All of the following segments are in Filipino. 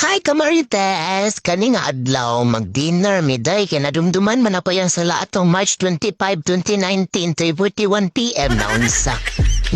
Hi, Kamarites! Kaning adlaw mag-dinner miday kinadumduman man ako yan sa atong March 25, 2019, 3:41 PM na unsa.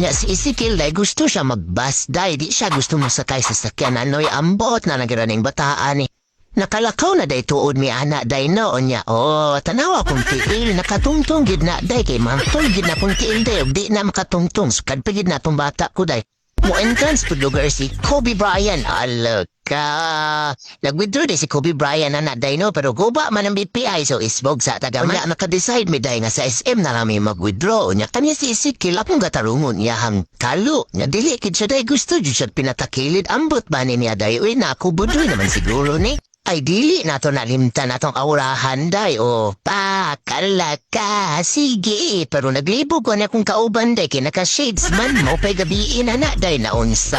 Nya si Ezekiel day gusto siya mag-bus day, di siya gusto masakay sa sakyan anoy ambot na nagiraning bataan ni. Nakalakaw na day tuod mi ana day noon niya. Oh, tanawa kong tiil, nakatungtong gid na day kay mangtol gid na kong tiil day, di na makatungtong, sukad pa gid na tong bata ko day. Mo entrance po lugar si Kobe Bryant. Alaka. Nag-withdraw di si Kobe Bryant na day no, pero guba man ang BPI so isbog sa tagama. Unya naka-decide mi day nga sa SM na lang may mag-withdraw. Unya kanya si Ezekiel akong gatarungon niya hang kalo. Nya dili kid siya day gusto jud siya pinatakilid ambot ba niya day. Uy na ako budoy naman siguro ni. Ay dili nato nalimtan atong aurahan day o pakalaka sige pero naglibog ko na kung kauban day kinaka-shades man mo pa'y gabiin na day na unsa.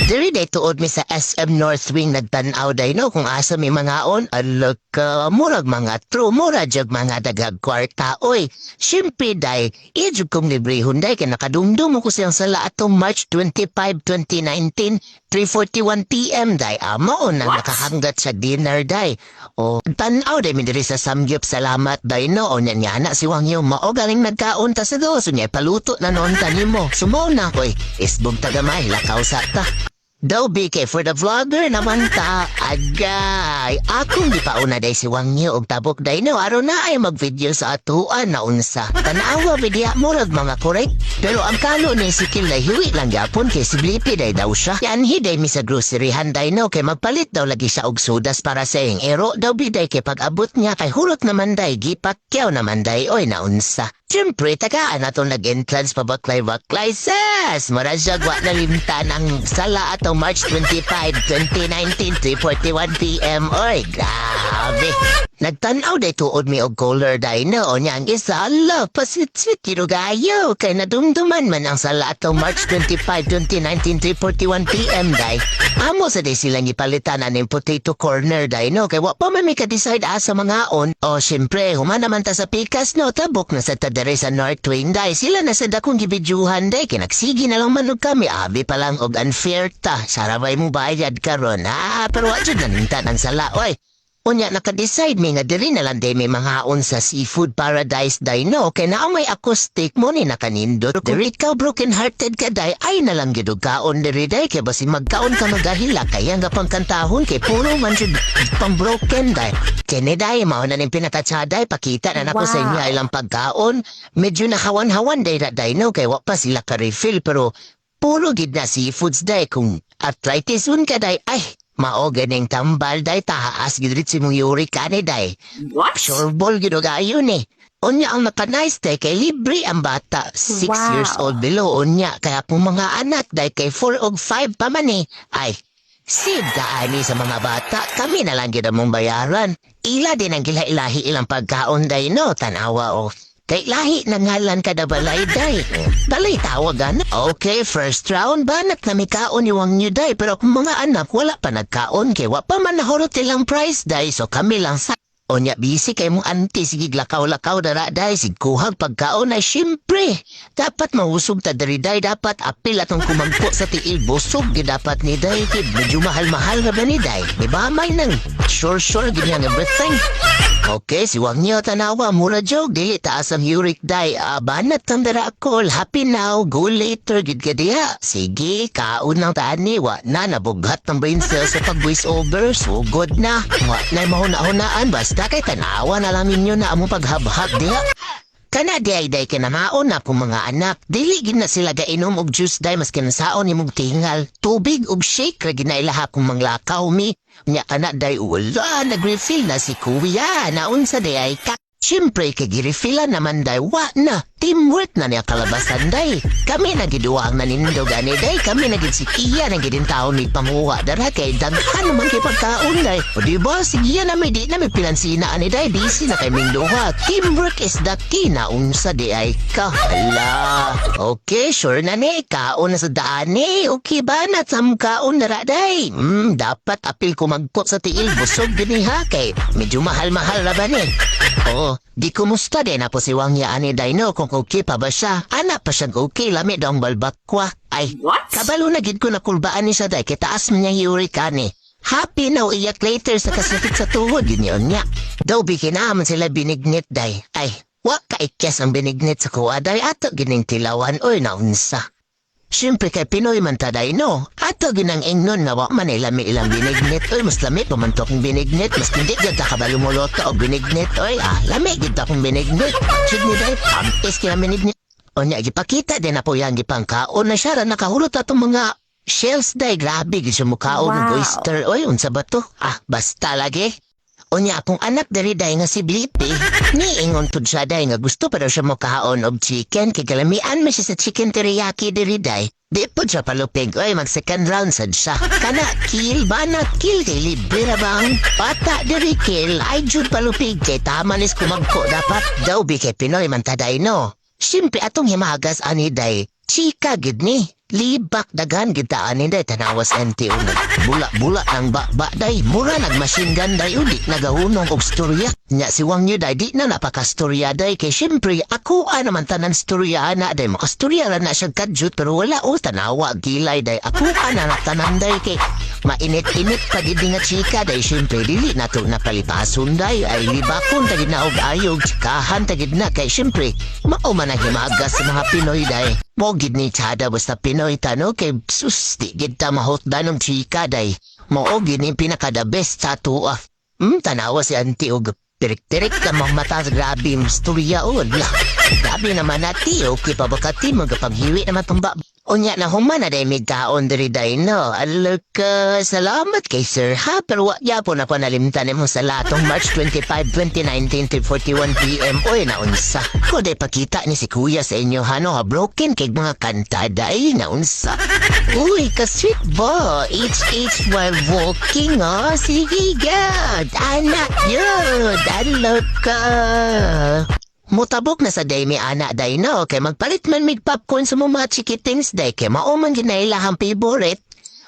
Diri day tuod mi sa SM North Wing nagtanaw day no kung asa may mga on alaka murag mga true mura jug mga dagag kwarta oy. Siyempre day ijug kong librehon day kay nakadumdum ko siyang sala atong March 25, 2019 3:41 PM day amo na nakahanggat sa dinner day. O tanaw day mi diri sa Samgyup salamat day no onya niya na si Wang Yu mao galing nagkaon ta sa dos niya paluto na noon tanimo. Sumo na koy isbog tagamay lakaw sa ta. Daw BK for the vlogger naman ta. Agay, akong di pa una day si Wang Yu og tabok day no aron na ay mag-video sa atuan na unsa. Tanawa vidya murag mga correct. Pero ang kalo ni Ezekiel na hiwi lang yapon kay si Blippi day daw siya. Yan hiday mi sa groceryhan day no kay magpalit daw lagi siya og sudas para sa ing ero daw biday kay pag-abot niya kay hulot naman day gipakyaw naman day oy na unsa. Siyempre, tagaan na itong nag-entrance pa baklay-baklay sas. Marasagwa na limtan ang sala atong March 25, 2019, 3:41 PM. Oy, grabe. Nagtanaw day tuod mi og color day noon niya ang isa. Ala, pasit-sit kinugayo. Kay nadumduman man ang sala atong March 25, 2019, 3:41 PM day. Amo sa day silang ipalitan na ng potato corner day no. Kay wap pa man may ka-decide asa mga on. O, siyempre, humana man ta sa pikas no. Tabok na sa tadere sa North Wing day. Sila na sa dakong gibidyuhan day. Kinagsigi na lang manog kami. Abi pa lang og unfair ta. Sarabay mo bayad karon ha. Pero wajud na nintan ang sala. Oy. Unya naka-decide mi nga diri na lang day may mga haon sa seafood paradise day no kay naa may acoustic mo ni nakanindot. Diri ka broken hearted ka day ay na lang gid kaon diri day kay basi magkaon ka magahila kaya nga pangkantahon kay puro man jud pang broken day. Kini day mao na ning pinakatsaday pakita na nako sa inyo ilang pagkaon. Medyo nahawan-hawan day no kay wa pa sila ka refill pero puro gid na seafoods day kung arthritis un ka day ay mao ganing tambal day taas gidrit si mong uric acid day. What? Sure ball ginugayo ni. Unya ang naka-nice day kay libre ang bata 6 years old below unya kaya kung mga anak day kay 4 og 5 pa man ay sid daani sa mga bata kami na lang gid mong bayaran. Ila din ang gila-ilahi ilang pagkaon day no tanawa o. Kay lahi na ngalan ka na balay day. Balay tawagan. Okay, first round banat na may kaon iwang nyo day. Pero kung mga anak wala pa nagkaon kay wa pa man nahurot ilang price day. So kami lang sa onya busy kay mong auntie sige lakaw-lakaw dara day. Sigkuhag pagkaon ay syempre. Dapat mahusog ta diri day. Dapat apil atong kumagpo sa tiil. Busog di dapat ni day. Kid medyo mahal-mahal na ba ni day. Diba may nang sure ganyan everything. Okay, si Wang Yu tanawa, mura joke, dili taas ang uric day. Banat kang dara ako, happy now, go later, gid ka diha. Sige, kaon ng tani, wa na, nabughat ng brain cells sa pag-voice over, so good na. Wa na mahuna-hunaan, basta kay tanawa na lang ninyo na among paghabhag diha. Kana day kinamaon na kung mga anak, dili gid na sila gainom og juice day mas kinasaon imong tingal. Tubig og shake ra ginailaha kung manglakaw mi. Nya kana day wala nag-refill na si kuya naunsa day ay ka. Siyempre kay girefillan naman day wa na. Teamwork na niya kalabasan day. Kami nagiduwang nanindog ani day. Kami nagid si Kia nagidin taon ni panguha dara kay daghan naman kay pagkaon day. O diba sige na may di na may pinansina ani day. Busy na kay Minduha. Teamwork is the key na unsa di ay ka. Hala. Okay, sure na ni. Kaon na sa daan ni. Okay ba na kaon na ra day? Dapat apil ko magpo sa tiil. Busog din ni ha kay medyo mahal-mahal na ba ni? Oo. Di kumusta din na po si Wang Yu ani day no kung okay pa ba siya? Anak pa siya okay, lami daw ang balbakwa. Ay, What? kabalo na gid ko na kulbaan ni siya day, kay taas man niyang uric ani. Happy na iyak later sa kasakit sa tuhod yun niya. Daw bikinaman sila binignit day. Ay, wa kaikyas ang binignit sa kuwa day ato gining tilawan oy naunsa. Siyempre kay Pinoy man taday no. Ato ginang ingnon na wa man ilami ilang binignit oy mas lami pamantok ang binignit mas hindi gata kabalumoloto o binignit oy lami gita kong binignit. Sige day pampis kaya binignit. O niya gipakita din na po yan gipangkaon na siya nakahulot atong mga shells day, grabe, gisyo mukhaon ng oyster. Oy, unsa ba to? Basta lagi. O niya, akong anak dari day nga si Blippi, niingon po siya day nga gusto pa daw siya mukhaon of chicken, kay galamian mo siya sa chicken teriyaki dari day. Di po siya palupig, oy, mag second round sad siya. Kana, kill ba na kill, kay libre na bang? Pata dari kill, ay jud palupig, kay tama nis kumagko dapat. Daw bi kay Pinoy man taday no. Siyempre atong himagas ani day, chika gid ni. Libak dagan gitaan ni day tanawas NTO bula-bula ang ba day mura nagmachine gun day udi nagahunong og storya nya si Wang Yu day di na napakastorya day kay syempre ako naman tanan storya na day makastorya ra na siya kadjut pero wala tanawa gilay day ako na tanan day kay mainit-init pa gid nga chika day syempre dili na to napalipason day ay libakon tagid na og ayog chikahan tagid na kay syempre mao man ang himagas sa mga Pinoy day mo gid ni tada basta Pinoy tano kay sus di gid ta mahotdan ng chika day. Mao gid ni pinaka the best tattoo tanawa si auntie og tirik-tirik ka mata grabe yung storya la. Grabe naman na tiyo kay pabakati mo kapaghiwi naman tong o niya na human na day may kaon diri day no. Alaka, salamat kay sir ha pero ya po na ko nalimtan mo sa latong March 25, 2019 to 41 PM oy naunsa. Ko day pakita ni si kuya sa inyo hano broken kay mga kanta day naunsa. Uy, ka-sweet ba? HH while walking sige god. Anak yun. Alaka. Mutabok na sa day may anak day no, kay magpalit man mig popcorn sa mga chikitings day, kay mauman ginailahang favorite.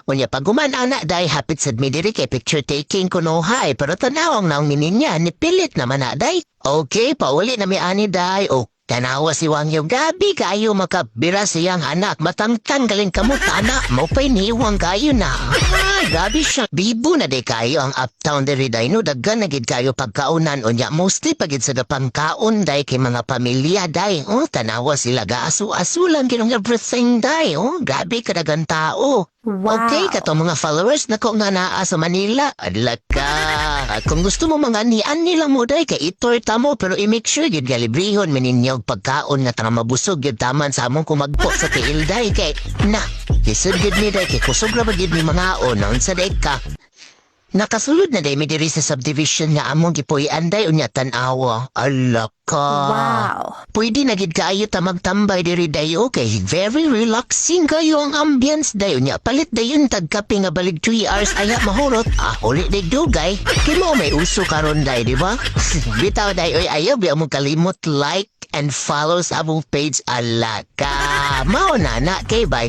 Unya pag guman anak day, hapit sad mi diri kay picture taking ko no hay, pero tanawang naong mininya, nipilit naman na day. Okay, pauli na mi ani day, tanawa si Wang Yu, gabi kayo makabira siyang anak, matangtang galing kamot anak, mo pa'y niwang kayo na. Gabi siya, bibo na day kayo ang uptown diri day no, daggan na gid kayo pagkaunan, unya mostly pagid sa dapang kaon day kay mga pamilya day, tanawa sila gaasu-asu lang ginong everything day, gabi kadagang tao. Wow. Okay, katong mga followers na ko nga naa sa Manila. Adlaka. Kung gusto mo mga nian nila mo day, kay itorta mo, pero i-make sure yun galibrihon, mininyog pagkaon nga tanga mabusog, yun taman sa among kumagpo sa tiil day, kay, isod yun mi day, kay kusog na ba yun mi mga noon sa day ka. Nakasulod na day, may diri sa subdivision nga among gipuyan day, unya tanawa. Alaka. Wow. Pwede na gid kaayo ta magtambay diri day, okay? Very relaxing kayo ang ambience day. Unya palit day yung tagkape nga balig 3 hours aya mahurot. Uli day dugay. Kay mo may uso karon day, di ba? Bitaw day, oy ayaw biya mo kalimot like and follow sa among page. Alaka. Mao na kay bye.